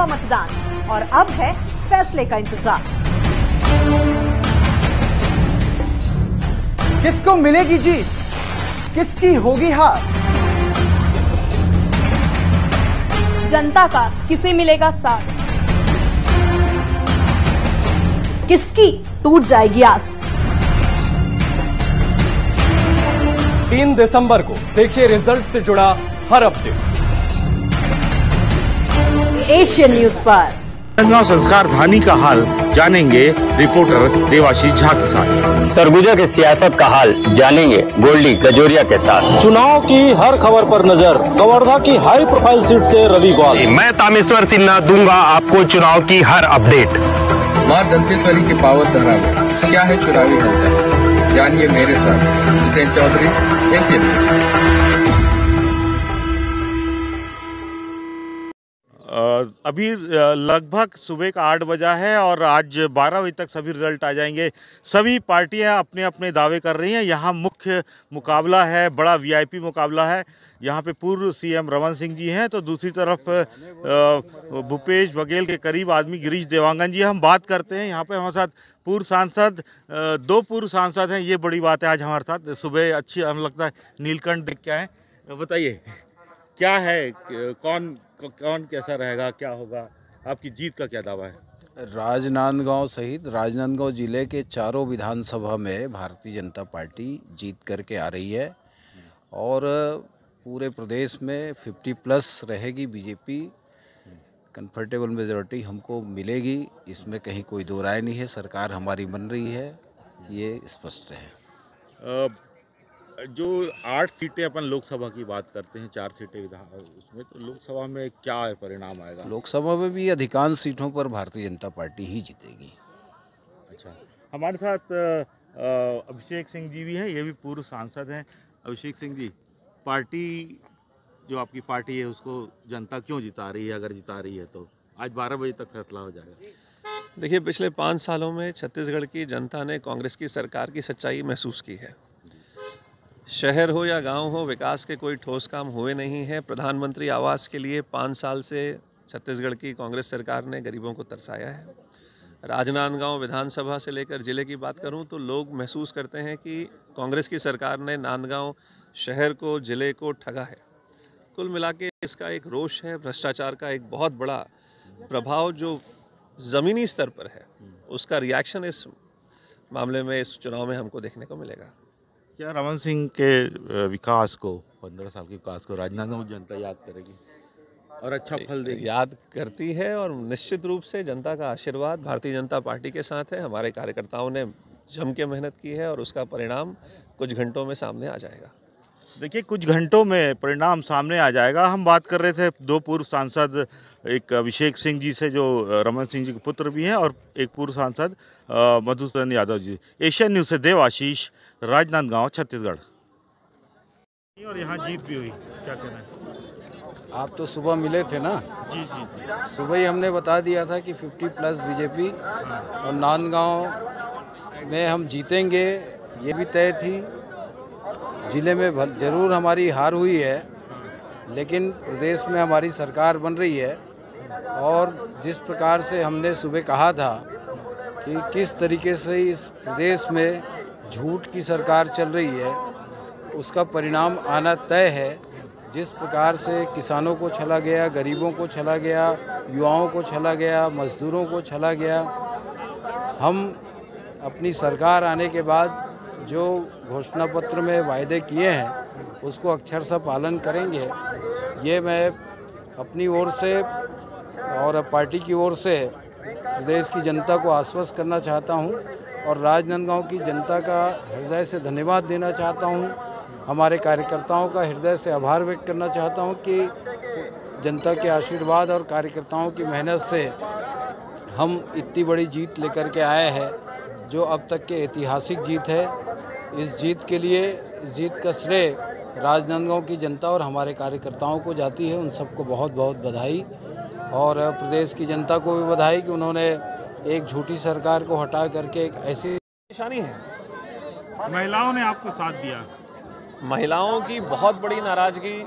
मतदान और अब है फैसले का इंतजार। किसको मिलेगी जीत, किसकी होगी हार? जनता का किसे मिलेगा साथ, किसकी टूट जाएगी आस। 3 दिसंबर को देखिए रिजल्ट से जुड़ा हर अपडेट एशियन न्यूज पर। राजनांदगांव संस्कार धानी का हाल जानेंगे रिपोर्टर देवाशीष झा के साथ। सरगुजा के सियासत का हाल जानेंगे गोल्डी गजोरिया के साथ। चुनाव की हर खबर पर नजर, कवर्धा की हाई प्रोफाइल सीट से रवि गौल। मैं तामेश्वर सिन्हा दूंगा आपको चुनाव की हर अपडेट। मां दंतेश्वरी की पावन धरा में क्या है चुनावी हलचल, जानिए मेरे साथ जितेंद्र चौधरी, एशियन न्यूज। अभी लगभग सुबह का 8 बजा है और आज 12 बजे तक सभी रिजल्ट आ जाएंगे। सभी पार्टियां अपने अपने दावे कर रही हैं। यहाँ मुख्य मुकाबला है, बड़ा वीआईपी मुकाबला है। यहाँ पे पूर्व सीएम रमन सिंह जी हैं तो दूसरी तरफ भूपेश बघेल के करीब आदमी गिरीश देवांगन जी। हम बात करते हैं यहाँ पे हमारे साथ पूर्व सांसद, 2 पूर्व सांसद हैं। ये बड़ी बात है आज हमारे साथ। सुबह अच्छी हमें लगता है नीलकंठ दिख के आए। बताइए क्या है, कौन कैसा रहेगा, क्या होगा, आपकी जीत का क्या दावा है? राजनांदगांव सहित राजनांदगांव जिले के चारों विधानसभा में भारतीय जनता पार्टी जीत करके आ रही है और पूरे प्रदेश में 50+ रहेगी बीजेपी। कंफर्टेबल मेजॉरिटी हमको मिलेगी, इसमें कहीं कोई दो राय नहीं है। सरकार हमारी बन रही है, ये स्पष्ट है। जो 8 सीटें अपन लोकसभा की बात करते हैं, 4 सीटें उसमें, तो लोकसभा में क्या परिणाम आएगा? लोकसभा में भी अधिकांश सीटों पर भारतीय जनता पार्टी ही जीतेगी। अच्छा, हमारे साथ अभिषेक सिंह जी भी हैं, ये भी पूर्व सांसद हैं। अभिषेक सिंह जी, पार्टी जो आपकी पार्टी है उसको जनता क्यों जिता रही है? अगर जिता रही है तो आज 12 बजे तक फैसला हो जाएगा। देखिए, पिछले 5 सालों में छत्तीसगढ़ की जनता ने कांग्रेस की सरकार की सच्चाई महसूस की है। शहर हो या गांव हो, विकास के कोई ठोस काम हुए नहीं हैं। प्रधानमंत्री आवास के लिए 5 साल से छत्तीसगढ़ की कांग्रेस सरकार ने गरीबों को तरसाया है। राजनांदगांव विधानसभा से लेकर जिले की बात करूं तो लोग महसूस करते हैं कि कांग्रेस की सरकार ने नांदगांव शहर को, जिले को ठगा है। कुल मिला के इसका एक रोष है, भ्रष्टाचार का एक बहुत बड़ा प्रभाव जो ज़मीनी स्तर पर है, उसका रिएक्शन इस मामले में, इस चुनाव में हमको देखने को मिलेगा। क्या रमन सिंह के विकास को, 15 साल के विकास को राजनांदगांव जनता याद करेगी और अच्छा फल देगी? याद करती है और निश्चित रूप से जनता का आशीर्वाद भारतीय जनता पार्टी के साथ है। हमारे कार्यकर्ताओं ने जम के मेहनत की है और उसका परिणाम कुछ घंटों में सामने आ जाएगा। देखिए, कुछ घंटों में परिणाम सामने आ जाएगा। हम बात कर रहे थे 2 पूर्व सांसद, एक अभिषेक सिंह जी से जो रमन सिंह जी के पुत्र भी हैं और एक पूर्व सांसद मधुसूदन यादव जी। एशियन न्यूज से देवाशीष, राजनांदगांव, छत्तीसगढ़। और यहाँ जीत भी हुई, क्या कहना है? आप तो सुबह मिले थे ना? जी जी जी। सुबह ही हमने बता दिया था कि 50+ बीजेपी और नांदगांव में हम जीतेंगे, ये भी तय थी। जिले में जरूर हमारी हार हुई है, लेकिन प्रदेश में हमारी सरकार बन रही है और जिस प्रकार से हमने सुबह कहा था कि किस तरीके से इस प्रदेश में झूठ की सरकार चल रही है, उसका परिणाम आना तय है। जिस प्रकार से किसानों को छला गया, गरीबों को छला गया, युवाओं को छला गया, मजदूरों को छला गया, हम अपनी सरकार आने के बाद जो घोषणा पत्र में वायदे किए हैं उसको अक्षरशः पालन करेंगे। ये मैं अपनी ओर से और पार्टी की ओर से प्रदेश की जनता को आश्वस्त करना चाहता हूं और राजनांदगांव की जनता का हृदय से धन्यवाद देना चाहता हूं। हमारे कार्यकर्ताओं का हृदय से आभार व्यक्त करना चाहता हूं कि जनता के आशीर्वाद और कार्यकर्ताओं की मेहनत से हम इतनी बड़ी जीत लेकर के आए हैं, जो अब तक के ऐतिहासिक जीत है। इस जीत के लिए, इस जीत का श्रेय राजनांदगांव की जनता और हमारे कार्यकर्ताओं को जाती है। उन सबको बहुत बहुत बधाई और प्रदेश की जनता को भी बधाई कि उन्होंने एक झूठी सरकार को हटा करके एक ऐसी निशानी है। महिलाओं ने आपको साथ दिया। महिलाओं की बहुत बड़ी नाराजगी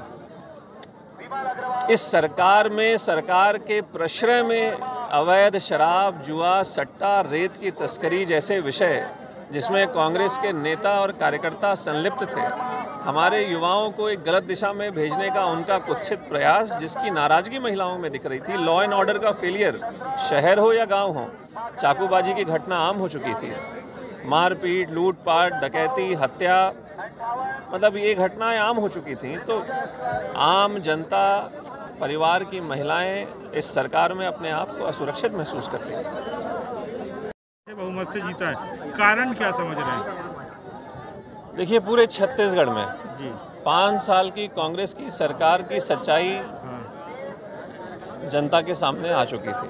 इस सरकार में, सरकार के प्रश्रय में अवैध शराब, जुआ, सट्टा, रेत की तस्करी जैसे विषय जिसमें कांग्रेस के नेता और कार्यकर्ता संलिप्त थे, हमारे युवाओं को एक गलत दिशा में भेजने का उनका कुत्सित प्रयास, जिसकी नाराजगी महिलाओं में दिख रही थी। लॉ एंड ऑर्डर का फेलियर, शहर हो या गांव हो, चाकूबाजी की घटना आम हो चुकी थी। मारपीट, लूटपाट, डकैती, हत्या, मतलब ये घटनाएं आम हो चुकी थी। तो आम जनता, परिवार की महिलाएं इस सरकार में अपने आप को असुरक्षित महसूस करती थी। बहुमत से जीता है, कारण क्या समझ रहे हैं? देखिए, पूरे छत्तीसगढ़ में 5 साल की कांग्रेस की सरकार की सच्चाई जनता के सामने आ चुकी थी।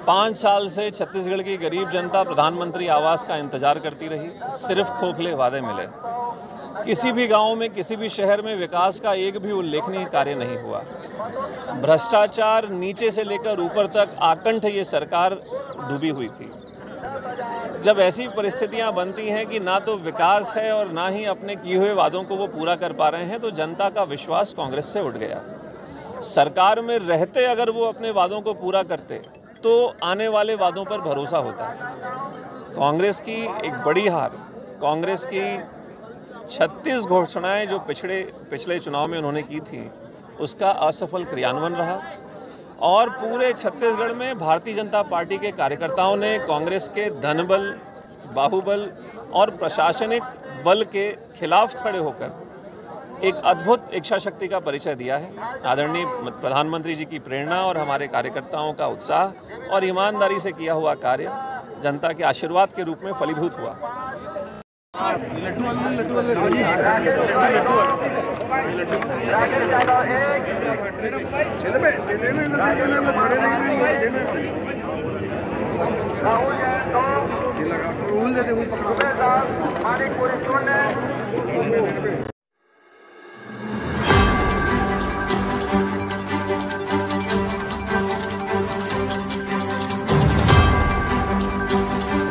5 साल से छत्तीसगढ़ की गरीब जनता प्रधानमंत्री आवास का इंतजार करती रही। सिर्फ खोखले वादे मिले। किसी भी गांव में, किसी भी शहर में विकास का एक भी उल्लेखनीय कार्य नहीं हुआ। भ्रष्टाचार नीचे से लेकर ऊपर तक आकंठ ये सरकार डूबी हुई थी। जब ऐसी परिस्थितियां बनती हैं कि ना तो विकास है और ना ही अपने किए हुए वादों को वो पूरा कर पा रहे हैं, तो जनता का विश्वास कांग्रेस से उठ गया। सरकार में रहते अगर वो अपने वादों को पूरा करते तो आने वाले वादों पर भरोसा होता। कांग्रेस की एक बड़ी हार, कांग्रेस की 36 घोषणाएं जो पिछले चुनाव में उन्होंने की थी, उसका असफल क्रियान्वयन रहा। और पूरे छत्तीसगढ़ में भारतीय जनता पार्टी के कार्यकर्ताओं ने कांग्रेस के धनबल, बाहुबल और प्रशासनिक बल के खिलाफ खड़े होकर एक अद्भुत इच्छा शक्ति का परिचय दिया है। आदरणीय प्रधानमंत्री जी की प्रेरणा और हमारे कार्यकर्ताओं का उत्साह और ईमानदारी से किया हुआ कार्य जनता के आशीर्वाद के रूप में फलीभूत हुआ। राहुल